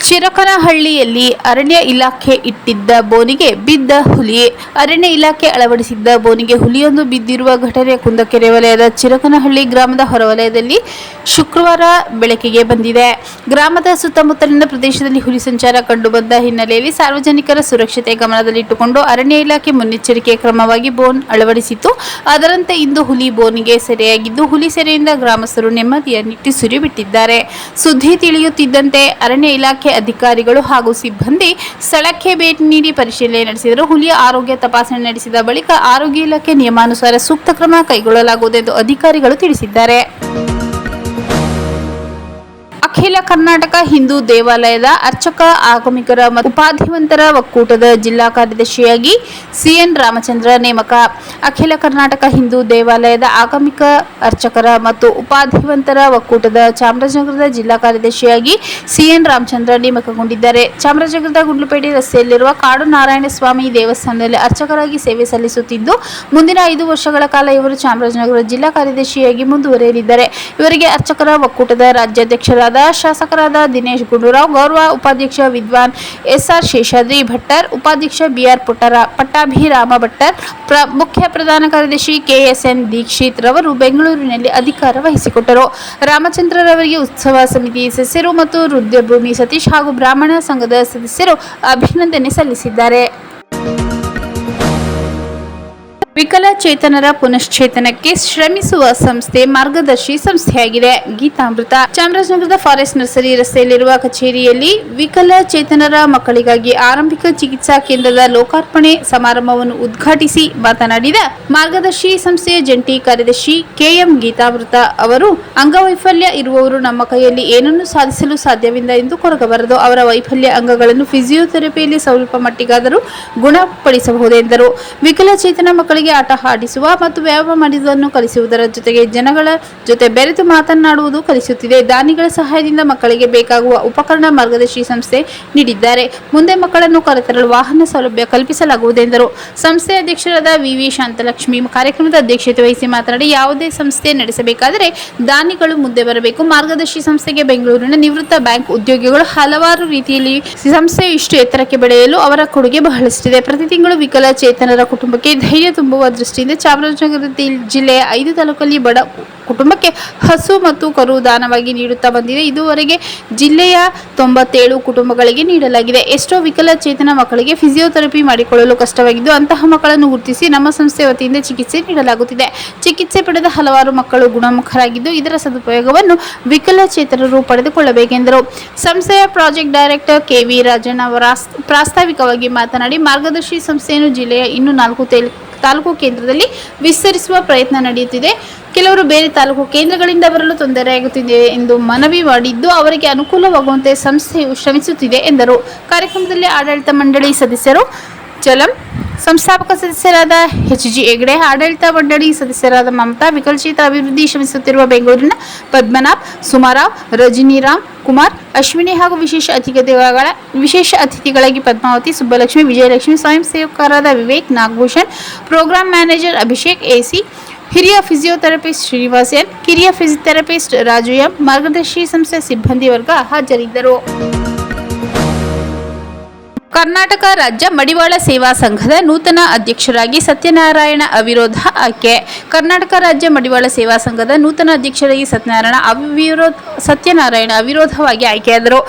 Speaker 1: ಚಿರಕನಹಳ್ಳಿಯಲ್ಲಿ ಅರಣ್ಯ ಇಲಾಖೆ ಇಟ್ಟಿದ್ದ ಬೋನಿಗೆ ಬಿದ್ದ ಹುಲಿ. ಅರಣ್ಯ ಇಲಾಖೆ ಅಳವಡಿಸಿದ್ದ ಬೋನಿಗೆ ಹುಲಿಯೊಂದು ಬಿದ್ದಿರುವ ಘಟನೆ ಕುಂದಕೆರೆ ವಲಯದ ಚಿರಕನಹಳ್ಳಿ ಗ್ರಾಮದ ಹೊರವಲಯದಲ್ಲಿ ಶುಕ್ರವಾರ ಬೆಳಕಿಗೆ ಬಂದಿದೆ. ಗ್ರಾಮದ ಸುತ್ತಮುತ್ತಲಿನ ಪ್ರದೇಶದಲ್ಲಿ ಹುಲಿ ಸಂಚಾರ ಕಂಡುಬಂದ ಹಿನ್ನೆಲೆಯಲ್ಲಿ ಸಾರ್ವಜನಿಕರ ಸುರಕ್ಷತೆ ಗಮನದಲ್ಲಿಟ್ಟುಕೊಂಡು ಅರಣ್ಯ ಇಲಾಖೆ ಮುನ್ನೆಚ್ಚರಿಕೆ ಕ್ರಮವಾಗಿ ಬೋನ್ ಅಳವಡಿಸಿತ್ತು. ಅದರಂತೆ ಇಂದು ಹುಲಿ ಬೋನಿಗೆ ಸೆರೆಯಾಗಿದ್ದು, ಹುಲಿ ಸೆರೆಯಿಂದ ಗ್ರಾಮಸ್ಥರು ನೆಮ್ಮದಿಯ ನಿಟ್ಟುಸಿರು ಬಿಟ್ಟಿದ್ದಾರೆ. ಸುದ್ದಿ ತಿಳಿಯುತ್ತಿದ್ದಂತೆ ಅರಣ್ಯ ಇಲಾಖೆ ಅಧಿಕಾರಿಗಳು ಹಾಗೂ ಸಿಬ್ಬಂದಿ ಸ್ಥಳಕ್ಕೆ ಭೇಟಿ ನೀಡಿ ಪರಿಶೀಲನೆ ನಡೆಸಿದರು. ಹುಲಿಯ ಆರೋಗ್ಯ ತಪಾಸಣೆ ನಡೆಸಿದ ಬಳಿಕ ಆರೋಗ್ಯ ಇಲಾಖೆ ನಿಯಮಾನುಸಾರ ಸೂಕ್ತ ಕ್ರಮ ಕೈಗೊಳ್ಳಲಾಗುವುದು ಎಂದು ಅಧಿಕಾರಿಗಳು ತಿಳಿಸಿದ್ದಾರೆ. ಅಖಿಲ ಕರ್ನಾಟಕ ಹಿಂದೂ ದೇವಾಲಯದ ಅರ್ಚಕ ಆಗಮಿಕರ ಮತ್ತು ಉಪಾಧಿವಂತರ ಒಕ್ಕೂಟದ ಜಿಲ್ಲಾ ಕಾರ್ಯದರ್ಶಿಯಾಗಿ ಸಿಎನ್ ರಾಮಚಂದ್ರ ನೇಮಕ. ಅಖಿಲ ಕರ್ನಾಟಕ ಹಿಂದೂ ದೇವಾಲಯದ ಆಗಮಿಕ ಅರ್ಚಕರ ಮತ್ತು ಉಪಾಧಿವಂತರ ಒಕ್ಕೂಟದ ಚಾಮರಾಜನಗರದ ಜಿಲ್ಲಾ ಕಾರ್ಯದರ್ಶಿಯಾಗಿ ಸಿಎನ್ ರಾಮಚಂದ್ರ ನೇಮಕಗೊಂಡಿದ್ದಾರೆ. ಚಾಮರಾಜನಗರದ ಗುಂಡ್ಲುಪೇಟೆ ರಸ್ತೆಯಲ್ಲಿರುವ ಕಾಡು ನಾರಾಯಣ ಸ್ವಾಮಿ ದೇವಸ್ಥಾನದಲ್ಲಿ ಅರ್ಚಕರಾಗಿ ಸೇವೆ ಸಲ್ಲಿಸುತ್ತಿದ್ದು, ಮುಂದಿನ 5 ವರ್ಷಗಳ ಕಾಲ ಇವರು ಚಾಮರಾಜನಗರ ಜಿಲ್ಲಾ ಕಾರ್ಯದರ್ಶಿಯಾಗಿ ಮುಂದುವರಿಯಲಿದ್ದಾರೆ. ಇವರಿಗೆ ಅರ್ಚಕರ ಒಕ್ಕೂಟದ ರಾಜ್ಯಾಧ್ಯಕ್ಷರಾದ ಶಾಸಕರಾದ ದಿನೇಶ್ ಗುಂಡೂರಾವ್, ಗೌರವ ಉಪಾಧ್ಯಕ್ಷ ವಿದ್ವಾನ್ ಎಸ್ಆರ್ ಶೇಷಾದ್ರಿ ಭಟ್ಟರ್, ಉಪಾಧ್ಯಕ್ಷ ಬಿಆರ್ ಪಟ್ಟಾಭಿರಾಮ ಭಟ್ಟರ್, ಮುಖ್ಯ ಪ್ರಧಾನ ಕಾರ್ಯದರ್ಶಿ ಕೆಎಸ್ಎನ್ ದೀಕ್ಷಿತ್ ರವರು ಬೆಂಗಳೂರಿನಲ್ಲಿ ಅಧಿಕಾರ ವಹಿಸಿಕೊಟ್ಟರು. ರಾಮಚಂದ್ರರವರಿಗೆ ಉತ್ಸವ ಸಮಿತಿ ಸದಸ್ಯರು ಮತ್ತು ರುದ್ರಭೂಮಿ ಸತೀಶ್ ಹಾಗೂ ಬ್ರಾಹ್ಮಣ ಸಂಘದ ಸದಸ್ಯರು ಅಭಿನಂದನೆ ಸಲ್ಲಿಸಿದ್ದಾರೆ. ವಿಕಲಚೇತನರ ಪುನಶ್ಚೇತನಕ್ಕೆ ಶ್ರಮಿಸುವ ಸಂಸ್ಥೆ ಮಾರ್ಗದರ್ಶಿ ಸಂಸ್ಥೆಯಾಗಿದೆ. ಗೀತಾಮೃತ. ಚಾಮರಾಜನಗರದ ಫಾರೆಸ್ಟ್ ನರ್ಸರಿ ರಸ್ತೆಯಲ್ಲಿರುವ ಕಚೇರಿಯಲ್ಲಿ ವಿಕಲಚೇತನರ ಮಕ್ಕಳಿಗಾಗಿ ಆರಂಭಿಕ ಚಿಕಿತ್ಸಾ ಕೇಂದ್ರದ ಲೋಕಾರ್ಪಣೆ ಸಮಾರಂಭವನ್ನು ಉದ್ಘಾಟಿಸಿ ಮಾತನಾಡಿದ ಮಾರ್ಗದರ್ಶಿ ಸಂಸ್ಥೆಯ ಜಂಟಿ ಕಾರ್ಯದರ್ಶಿ ಕೆಎಂ ಗೀತಾಮೃತ ಅವರು, ಅಂಗವೈಫಲ್ಯ ಇರುವವರು ನಮ್ಮ ಕೈಯಲ್ಲಿ ಏನನ್ನು ಸಾಧಿಸಲು ಸಾಧ್ಯವಿಲ್ಲ ಎಂದು ಕೊರಗಬಾರದು. ಅವರ ವೈಫಲ್ಯ ಅಂಗಗಳನ್ನು ಫಿಸಿಯೋಥೆರಪಿಯಲ್ಲಿ ಸ್ವಲ್ಪ ಮಟ್ಟಿಗಾದರೂ ಗುಣಪಡಿಸಬಹುದೆಂದರು. ವಿಕಲಚೇತನ ಮಕ್ಕಳಿಗೆ ಆಟ ಆಡಿಸುವ ಮತ್ತು ವ್ಯಾಯಾಮ ಮಾಡುವುದನ್ನು ಕಲಿಸುವುದರ ಜೊತೆಗೆ ಜನಗಳ ಜೊತೆ ಬೆರೆತು ಮಾತನಾಡುವುದು ಕಲಿಸುತ್ತಿದೆ. ದಾನಿಗಳ ಸಹಾಯದಿಂದ ಮಕ್ಕಳಿಗೆ ಬೇಕಾಗುವ ಉಪಕರಣ ಮಾರ್ಗದರ್ಶಿ ಸಂಸ್ಥೆ ನೀಡಿದ್ದಾರೆ. ಮುಂದೆ ಮಕ್ಕಳನ್ನು ಕರೆತರಲು ವಾಹನ ಸೌಲಭ್ಯ ಕಲ್ಪಿಸಲಾಗುವುದೆಂದರು. ಸಂಸ್ಥೆ ಅಧ್ಯಕ್ಷರಾದ ವಿವಿ ಶಾಂತಲಕ್ಷ್ಮಿ ಕಾರ್ಯಕ್ರಮದ ಅಧ್ಯಕ್ಷತೆ ವಹಿಸಿ ಮಾತನಾಡಿ, ಯಾವುದೇ ಸಂಸ್ಥೆ ನಡೆಸಬೇಕಾದರೆ ದಾನಿಗಳು ಮುಂದೆ ಬರಬೇಕು. ಮಾರ್ಗದರ್ಶಿ ಸಂಸ್ಥೆಗೆ ಬೆಂಗಳೂರಿನ ನಿವೃತ್ತ ಬ್ಯಾಂಕ್ ಉದ್ಯೋಗಿಗಳು ಹಲವಾರು ರೀತಿಯಲ್ಲಿ ಸಂಸ್ಥೆ ಇಷ್ಟು ಎತ್ತರಕ್ಕೆ ಬೆಳೆಯಲು ಅವರ ಕೊಡುಗೆ ಬಹಳಷ್ಟಿದೆ. ಪ್ರತಿ ತಿಂಗಳು ವಿಕಲಚೇತನರ ಕುಟುಂಬಕ್ಕೆ ಧೈರ್ಯ ತುಂಬುವ ದೃಷ್ಟಿಯಿಂದ ಚಾಮರಾಜನಗರ ಜಿಲ್ಲೆಯ 5 ತಾಲೂಕಲ್ಲಿ ಬಡ ಕುಟುಂಬಕ್ಕೆ ಹಸು ಮತ್ತು ಕರು ದಾನವಾಗಿ ನೀಡುತ್ತಾ ಬಂದಿದೆ. ಇದುವರೆಗೆ ಜಿಲ್ಲೆಯ 97 ಕುಟುಂಬಗಳಿಗೆ ನೀಡಲಾಗಿದೆ. ಎಷ್ಟೋ ವಿಕಲಚೇತನ ಮಕ್ಕಳಿಗೆ ಫಿಸಿಯೋಥೆರಪಿ ಮಾಡಿಕೊಳ್ಳಲು ಕಷ್ಟವಾಗಿದ್ದು, ಅಂತಹ ಮಕ್ಕಳನ್ನು ಗುರುತಿಸಿ ನಮ್ಮ ಸಂಸ್ಥೆ ವತಿಯಿಂದ ಚಿಕಿತ್ಸೆ ನೀಡಲಾಗುತ್ತಿದೆ. ಚಿಕಿತ್ಸೆ ಪಡೆದ ಹಲವಾರು ಮಕ್ಕಳು ಗುಣಮುಖರಾಗಿದ್ದು, ಇದರ ಸದುಪಯೋಗವನ್ನು ವಿಕಲಚೇತನರು ಪಡೆದುಕೊಳ್ಳಬೇಕೆಂದರು. ಸಂಸ್ಥೆಯ ಪ್ರಾಜೆಕ್ಟ್ ಡೈರೆಕ್ಟರ್ ಕೆವಿ ರಾಜಣ್ಣ ಪ್ರಾಸ್ತಾವಿಕವಾಗಿ ಮಾತನಾಡಿ, ಮಾರ್ಗದರ್ಶಿ ಸಂಸ್ಥೆಯನ್ನು ಜಿಲ್ಲೆಯ ಇನ್ನೂ 4 ತಾಲೂಕು ಕೇಂದ್ರದಲ್ಲಿ ವಿಸ್ತರಿಸುವ ಪ್ರಯತ್ನ ನಡೆಯುತ್ತಿದೆ. ಕೆಲವರು ಬೇರೆ ತಾಲೂಕು ಕೇಂದ್ರಗಳಿಂದ ಬರಲು ತೊಂದರೆಯಾಗುತ್ತಿದೆ ಎಂದು ಮನವಿ ಮಾಡಿದ್ದು, ಅವರಿಗೆ ಅನುಕೂಲವಾಗುವಂತೆ ಸಂಸ್ಥೆಯು ಶ್ರಮಿಸುತ್ತಿದೆ ಎಂದರು. ಕಾರ್ಯಕ್ರಮದಲ್ಲಿ ಆಡಳಿತ ಮಂಡಳಿ ಸದಸ್ಯರು ಚಲಂ, ಸಂಸ್ಥಾಪಕ ಸದಸ್ಯರಾದ ಎಚ್.ಜಿ. ಹೆಗ್ಡೆ, ಆಡಳಿತ ಮಂಡಳಿ ಸದಸ್ಯರಾದ ಮಮತಾ, ವಿಕಲಚೇತನ ಅಭಿವೃದ್ಧಿ ಶ್ರಮಿಸುತ್ತಿರುವ ಬೆಂಗಳೂರಿನ ಪದ್ಮನಾಭ್, ಸುಮಾರಾವ್, ರಜನಿರಾಮ್ ಕುಮಾರ್, ಅಶ್ವಿನಿ ಹಾಗೂ ವಿಶೇಷ ಅತಿಥಿಗಳಾಗಿ ಪದ್ಮಾವತಿ, ಸುಬ್ಬಲಕ್ಷ್ಮಿ, ವಿಜಯಲಕ್ಷ್ಮಿ, ಸ್ವಯಂ ಸೇವಕರಾದ Vivek, Nagabhushan, programme manager Abhishek, AC, ಹಿರಿಯ ಫಿಸಿಯೋಥೆರಪಿಸ್ಟ್ ಶ್ರೀನಿವಾಸ್ ಎನ್, ಕಿರಿಯ ಫಿಸಿಯೋಥೆರಪಿಸ್ಟ್ ರಾಜು ಎಂ, ಮಾರ್ಗದರ್ಶಿ ಸಂಸ್ಥೆ ಸಿಬ್ಬಂದಿ ವರ್ಗ ಹಾಜರಿದ್ದರು. ಕರ್ನಾಟಕ ರಾಜ್ಯ ಮಡಿವಾಳ ಸೇವಾ ಸಂಘದ ನೂತನ ಅಧ್ಯಕ್ಷರಾಗಿ ಸತ್ಯನಾರಾಯಣ ಅವಿರೋಧ ಆಯ್ಕೆ. ಕರ್ನಾಟಕ ರಾಜ್ಯ ಮಡಿವಾಳ ಸೇವಾ ಸಂಘದ ನೂತನ ಅಧ್ಯಕ್ಷರಾಗಿ ಸತ್ಯನಾರಾಯಣ ಅವಿರೋಧವಾಗಿ ಆಯ್ಕೆಯಾದರು.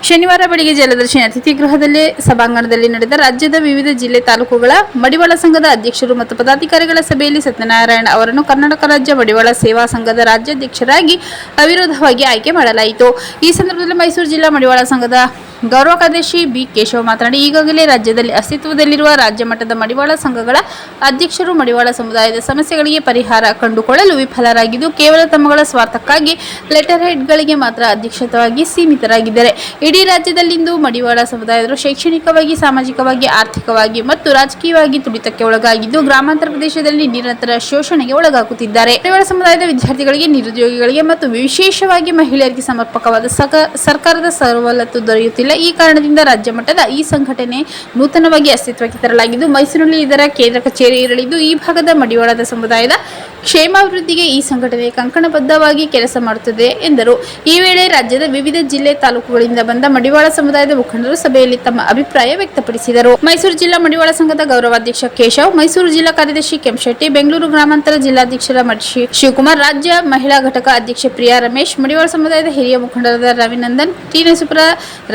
Speaker 1: ಶನಿವಾರ ಬೆಳಗ್ಗೆ ಜಲದರ್ಶಿನಿ ಅತಿಥಿಗೃಹದಲ್ಲಿ ಸಭಾಂಗಣದಲ್ಲಿ ನಡೆದ ರಾಜ್ಯದ ವಿವಿಧ ಜಿಲ್ಲೆ ತಾಲೂಕುಗಳ ಮಡಿವಾಳ ಸಂಘದ ಅಧ್ಯಕ್ಷರು ಮತ್ತು ಪದಾಧಿಕಾರಿಗಳ ಸಭೆಯಲ್ಲಿ ಸತ್ಯನಾರಾಯಣ ಅವರನ್ನು ಕರ್ನಾಟಕ ರಾಜ್ಯ ಮಡಿವಾಳ ಸೇವಾ ಸಂಘದ ರಾಜ್ಯಾಧ್ಯಕ್ಷರಾಗಿ ಅವಿರೋಧವಾಗಿ ಆಯ್ಕೆ ಮಾಡಲಾಯಿತು. ಈ ಸಂದರ್ಭದಲ್ಲಿ ಮೈಸೂರು ಜಿಲ್ಲಾ ಮಡಿವಾಳ ಸಂಘದ ಗೌರವ ಕಾರ್ಯದರ್ಶಿ ಬಿ. ಕೇಶವ ಮಾತನಾಡಿ, ಈಗಾಗಲೇ ರಾಜ್ಯದಲ್ಲಿ ಅಸ್ತಿತ್ವದಲ್ಲಿರುವ ರಾಜ್ಯ ಮಟ್ಟದ ಮಡಿವಾಳ ಸಂಘಗಳ ಅಧ್ಯಕ್ಷರು ಮಡಿವಾಳ ಸಮುದಾಯದ ಸಮಸ್ಯೆಗಳಿಗೆ ಪರಿಹಾರ ಕಂಡುಕೊಳ್ಳಲು ವಿಫಲರಾಗಿದ್ದು, ಕೇವಲ ತಮ್ಮಗಳ ಸ್ವಾರ್ಥಕ್ಕಾಗಿ ಲೆಟರ್ ಹೆಡ್ಗಳಿಗೆ ಮಾತ್ರ ಅಧ್ಯಕ್ಷವಾಗಿ ಸೀಮಿತರಾಗಿದ್ದಾರೆ. ಇಡೀ ರಾಜ್ಯದಲ್ಲಿಂದು ಮಡಿವಾಳ ಸಮುದಾಯದರು ಶೈಕ್ಷಣಿಕವಾಗಿ, ಸಾಮಾಜಿಕವಾಗಿ, ಆರ್ಥಿಕವಾಗಿ ಮತ್ತು ರಾಜಕೀಯವಾಗಿ ತುಳಿತಕ್ಕೆ ಒಳಗಾಗಿದ್ದು, ಗ್ರಾಮಾಂತರ ಪ್ರದೇಶದಲ್ಲಿ ನಿರಂತರ ಶೋಷಣೆಗೆ ಒಳಗಾಗುತ್ತಿದ್ದಾರೆ. ಮಡಿವಾಳ ಸಮುದಾಯದ ವಿದ್ಯಾರ್ಥಿಗಳಿಗೆ, ನಿರುದ್ಯೋಗಿಗಳಿಗೆ ಮತ್ತು ವಿಶೇಷವಾಗಿ ಮಹಿಳೆಯರಿಗೆ ಸಮರ್ಪಕವಾದ ಸರ್ಕಾರದ ಸವಲತ್ತು ದೊರೆಯುತ್ತಿಲ್ಲ. ಈ ಕಾರಣದಿಂದ ರಾಜ್ಯ ಮಟ್ಟದ ಈ ಸಂಘಟನೆ ನೂತನವಾಗಿ ಅಸ್ತಿತ್ವಕ್ಕೆ ತರಲಾಗಿದ್ದು, ಮೈಸೂರಿನಲ್ಲಿ ಇದರ ಕೇಂದ್ರ ಕಚೇರಿ ಇರಲಿದ್ದು, ಈ ಭಾಗದ ಮಡಿವಾಳದ ಸಮುದಾಯದ ಕ್ಷೇಮಾಭಿವೃದ್ಧಿಗೆ ಈ ಸಂಘಟನೆ ಕಂಕಣಬದ್ಧವಾಗಿ ಕೆಲಸ ಮಾಡುತ್ತದೆ ಎಂದರು. ಈ ವೇಳೆ ರಾಜ್ಯದ ವಿವಿಧ ಜಿಲ್ಲೆ ತಾಲೂಕುಗಳಿಂದ ಬಂದ ಮಡಿವಾಳ ಸಮುದಾಯದ ಮುಖಂಡರು ಸಭೆಯಲ್ಲಿ ತಮ್ಮ ಅಭಿಪ್ರಾಯ ವ್ಯಕ್ತಪಡಿಸಿದರು. ಮೈಸೂರು ಜಿಲ್ಲಾ ಮಡಿವಾಳ ಸಂಘದ ಗೌರವಾಧ್ಯಕ್ಷ ಕೇಶವ್, ಮೈಸೂರು ಜಿಲ್ಲಾ ಕಾರ್ಯದರ್ಶಿ ಕೆಂಶೆಟ್ಟಿ, ಬೆಂಗಳೂರು ಗ್ರಾಮಾಂತರ ಜಿಲ್ಲಾಧ್ಯಕ್ಷರ ಶಿವಕುಮಾರ್, ರಾಜ್ಯ ಮಹಿಳಾ ಘಟಕ ಅಧ್ಯಕ್ಷೆ ಪ್ರಿಯಾ ರಮೇಶ್, ಮಡಿವಾಳ ಸಮುದಾಯದ ಹಿರಿಯ ಮುಖಂಡರಾದ ರವಿನಂದನ್, ಟಿ. ನರಸೀಪುರ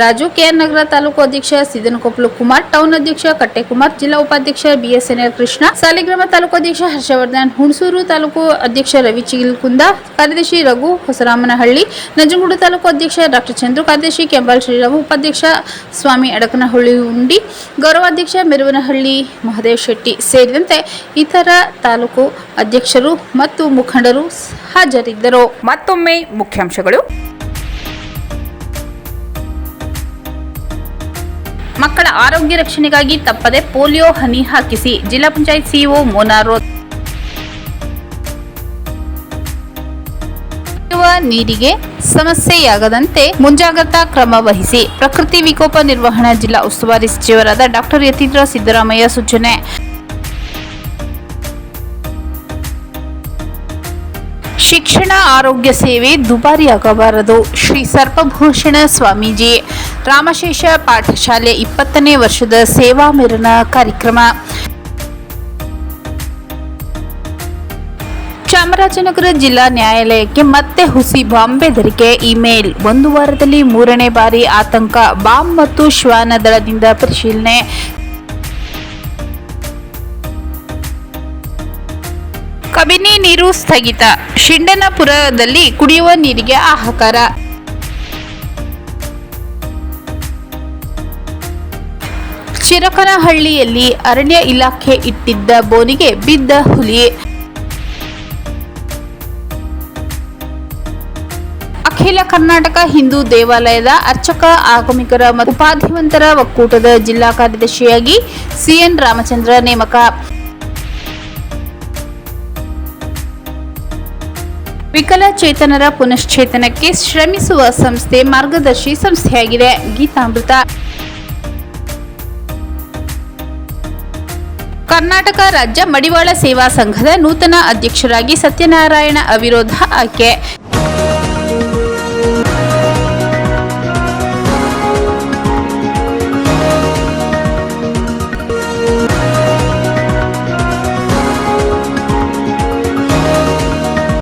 Speaker 1: ರಾಜು, ಕೆಆರ್ ನಗರ ತಾಲೂಕು ಅಧ್ಯಕ್ಷ ಸಿದ್ದನಕೊಪ್ಪಲು ಕುಮಾರ್, ಟೌನ್ ಅಧ್ಯಕ್ಷ ಕಟ್ಟೆಕುಮಾರ್, ಜಿಲ್ಲಾ ಉಪಾಧ್ಯಕ್ಷ ಬಿಎಸ್ಎನ್ಎಲ್ ಕೃಷ್ಣ, ಸಾಲಿಗ್ರಾಮ ತಾಲೂಕು ಅಧ್ಯಕ್ಷ ಹರ್ಷವರ್ಧನ್, ಹುಣಸೂರು ತಾಲೂಕು ಅಧ್ಯಕ್ಷ ರವಿ ಚಿಗಿಲ್ಕುಂದ, ಕಾರ್ಯದರ್ಶಿ ರಘು ಹೊಸರಾಮನಹಳ್ಳಿ, ನಂಜನಗೂಡು ತಾಲೂಕು ಅಧ್ಯಕ್ಷ ಡಾಕ್ಟರ್ ಚಂದ್ರು, ಕಾರ್ಯದರ್ಶಿ ಕೆಂಬಾಲ್ ಶ್ರೀರಾಮು, ಉಪಾಧ್ಯಕ್ಷ ಸ್ವಾಮಿ ಅಡಕನಹಳ್ಳಿ ಉಂಡಿ, ಗೌರವಾಧ್ಯಕ್ಷ ಮೆರುವನಹಳ್ಳಿ ಮಹದೇವ್ ಶೆಟ್ಟಿ ಸೇರಿದಂತೆ ಇತರ ತಾಲೂಕು ಅಧ್ಯಕ್ಷರು ಮತ್ತು ಮುಖಂಡರು ಹಾಜರಿದ್ದರು. ಮತ್ತೊಮ್ಮೆ ಮುಖ್ಯಾಂಶಗಳು. ಮಕ್ಕಳ ಆರೋಗ್ಯ ರಕ್ಷಣೆಗಾಗಿ ತಪ್ಪದೆ ಪೋಲಿಯೋ ಹನಿ ಹಾಕಿಸಿ, ಜಿಲ್ಲಾ ಪಂಚಾಯತ್ ಸಿಇಒ ಮೋನಾರೋತ್. ನೀರಿಗೆ ಸಮಸ್ಯೆಯಾಗದಂತೆ ಮುಂಜಾಗ್ರತಾ ಕ್ರಮ ವಹಿಸಿ, ಪ್ರಕೃತಿ ವಿಕೋಪ ನಿರ್ವಹಣಾ ಜಿಲ್ಲಾ ಉಸ್ತುವಾರಿ ಸಚಿವರಾದ ಡಾಕ್ಟರ್ ಯತೀಂದ್ರ ಸಿದ್ದರಾಮಯ್ಯ ಸೂಚನೆ. ಶಿಕ್ಷಣ ಆರೋಗ್ಯ ಸೇವೆ ದುಬಾರಿಯಾಗಬಾರದು, ಶ್ರೀ ಸರ್ಪಭೂಷಣ ಸ್ವಾಮೀಜಿ. ರಾಮಶೇಷ ಪಾಠಶಾಲೆ 20ನೇ ವರ್ಷದ ಸೇವಾ ಮೆರನ ಕಾರ್ಯಕ್ರಮ. ಚಾಮರಾಜನಗರ ಜಿಲ್ಲಾ ನ್ಯಾಯಾಲಯಕ್ಕೆ ಮತ್ತೆ ಹುಸಿ ಬಾಂಬ್ ಬೆದರಿಕೆ. ಇಮೇಲ್. 1 ವಾರದಲ್ಲಿ 3ನೇ ಬಾರಿ ಆತಂಕ. ಬಾಂಬ್ ಮತ್ತು ಶ್ವಾನ ದಳದಿಂದ ಪರಿಶೀಲನೆ. ಕಬಿನಿ ನೀರು ಸ್ಥಗಿತ. ಶಿಂಡನಪುರದಲ್ಲಿ ಕುಡಿಯುವ ನೀರಿಗೆ ಹಾಹಾಕಾರ. ಚಿರಕನಹಳ್ಳಿಯಲ್ಲಿ ಅರಣ್ಯ ಇಲಾಖೆ ಇಟ್ಟಿದ್ದ ಬೋನಿಗೆ ಬಿದ್ದ ಹುಲಿ. ಅಖಿಲ ಕರ್ನಾಟಕ ಹಿಂದೂ ದೇವಾಲಯದ ಅರ್ಚಕ ಆಗಮಿಕರ ಮತ್ತು ಉಪಾಧಿವಂತರ ಒಕ್ಕೂಟದ ಜಿಲ್ಲಾ ಕಾರ್ಯದರ್ಶಿಯಾಗಿ ಸಿಎನ್ ರಾಮಚಂದ್ರ ನೇಮಕ. ವಿಕಲಚೇತನರ ಪುನಶ್ಚೇತನಕ್ಕೆ ಶ್ರಮಿಸುವ ಸಂಸ್ಥೆ ಮಾರ್ಗದರ್ಶಿ ಸಂಸ್ಥೆಯಾಗಿದೆ. ಗೀತಾಮೃತ. ಕರ್ನಾಟಕ ರಾಜ್ಯ ಮಡಿವಾಳ ಸೇವಾ ಸಂಘದ ನೂತನ ಅಧ್ಯಕ್ಷರಾಗಿ ಸತ್ಯನಾರಾಯಣ ಅವಿರೋಧ ಆಯ್ಕೆ.